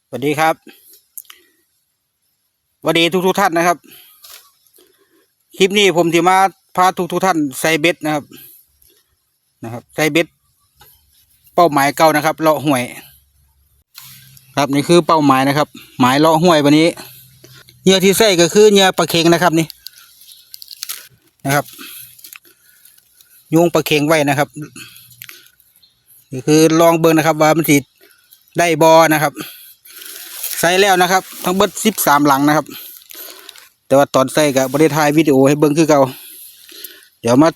สวัสดีครับสวัสดีทุกท่านนะครับคลิปนี้ผมจะมาพาทุกท่านใส่เบ็ดนะครับใส่เบ็ดเป้าหมายเก่านะครับเลาะห้วยครับนี่คือเป้าหมายนะครับหมายเลาะห้วยวันนี้เหยื่อที่ใส่ก็คือเหยื่อปลาเค็งนะครับนะครับโยงปลาเค็งไว้นะครับนี่คือลองเบิ่งนะครับว่ามันสิได้บ่นะครับใส่แล้วนะครับทั้งเบิด13 หลังนะครับแต่ว่าตอนใส่ก็บ่ได้ถ่ายวิดีโอให้เบิ่งคือเก่าเดี๋ยวมา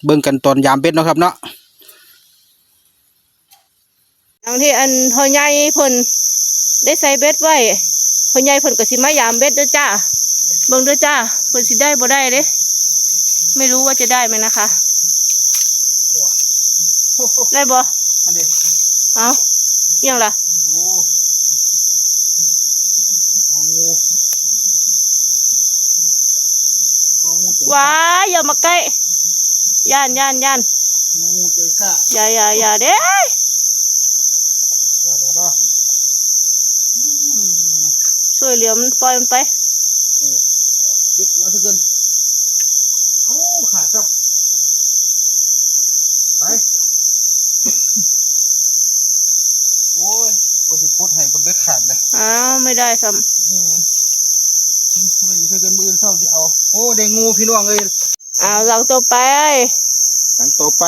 เบิ่งกันตอนยามเบ็ดเนาะครับเนาะอย่างที่อันพ่อใหญ่เพิ่นได้ใส่เบ็ดไว้พ่อใหญ่เพิ่นก็สิมายามเบ็ดเด้อจ้าเบิ่งเด้อจ้าเพิ่นสิได้บ่ได้เด้ไม่รู้ว่าจะได้ไหมนะคะได้บ่เอาเอียงล่ะว้ายอย่ามาใกล้ย่านงูใจกล้าอย่าเด้ช่วยเหลือมันปล่อยมันไปเบ็ดว่าซะเกินขาดครับไปโอ้ยปวดปวดให้ปวดเบ็ดขาดเลยอ้าวไม่ได้ซ้ำไม่ใช่เกินมือเท่าที่เอาโอ้ได้งูพี่น้องเลยหลังต่อไปหลังต่อไป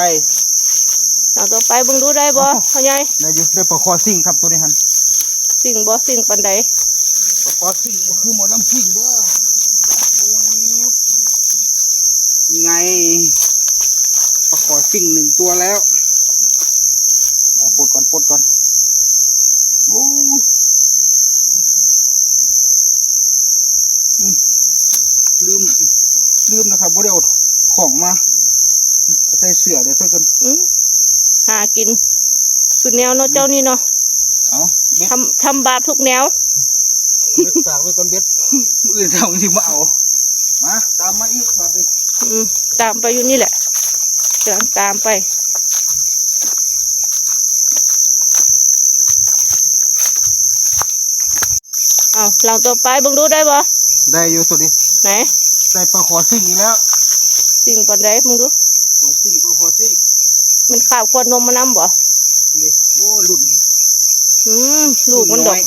เบิ่งดูได้บ่พ่อใหญ่ได้อยู่ได้ปลาคอซิ่งครับตัวนี้ฮันสิ่งปานใดปลาคอซิ่งก็คือหมอลำซิ่งเด้อยังไงปลาคอซิ่ง1 ตัวแล้วปลดก่อนโอ้ลืมนะครับบ่ได้เอาของมาใส่เสื้อเดี๋ยวใส่กันหากินสุดแนวเนาะเจ้านี่เนาะเอาทำบาปทุกแนวเบ็ดฝากไว้ก่อนเบ็ดมืออื่นเขาสิมาเอามาตามมาอีกบาดนี้ตามไปอยู่นี่แหละกำลังตามไปหลังต่อไปเบิ่งดูได้บ่ได้อยู่ตัวนี้ไหนได้ปลาคอซิ่งอีกแล้วสิ่งปานใดมึงดูปลาคอซิ่งมันข้าวขวดนมมานำบ่นี่โอ้หลุดลูกมันดอก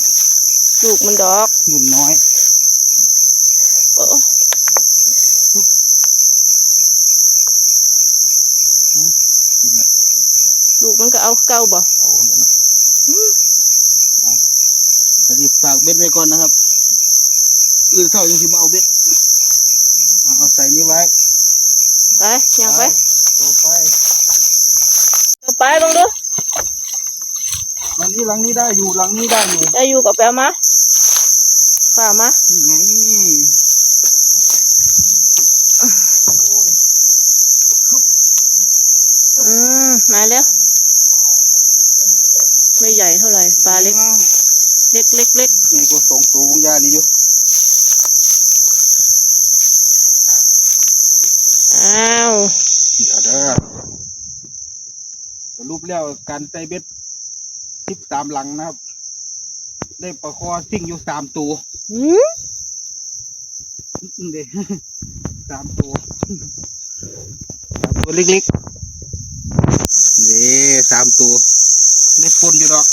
หลุดน้อยลูกมันก็เอาเก่าบ่เอาแล้วนะจะรีบฝากเบ็ดไว้ก่อนนะครับอื่นเท่ายังสิมาเอาเบ็ดเอาใส่นี้ไว้ไปยังไปต่อไปเบิ่งดูหลังนี้ได้อยู่กับแปลมาฝ่ามานี่ไงมาแล้วไม่ใหญ่เท่าไหร่ปลาเล็กนี่ก็ส่งตัววงยานี่อยู่เดี๋ยวสรุปแล้วการใส่เบ็ด13 หลังนะครับได้ปลาคอซิ่งอยู่3 ตัวเด็3 ตัวเล็กๆนี่3 ตัวได้ปนอยู่ดอก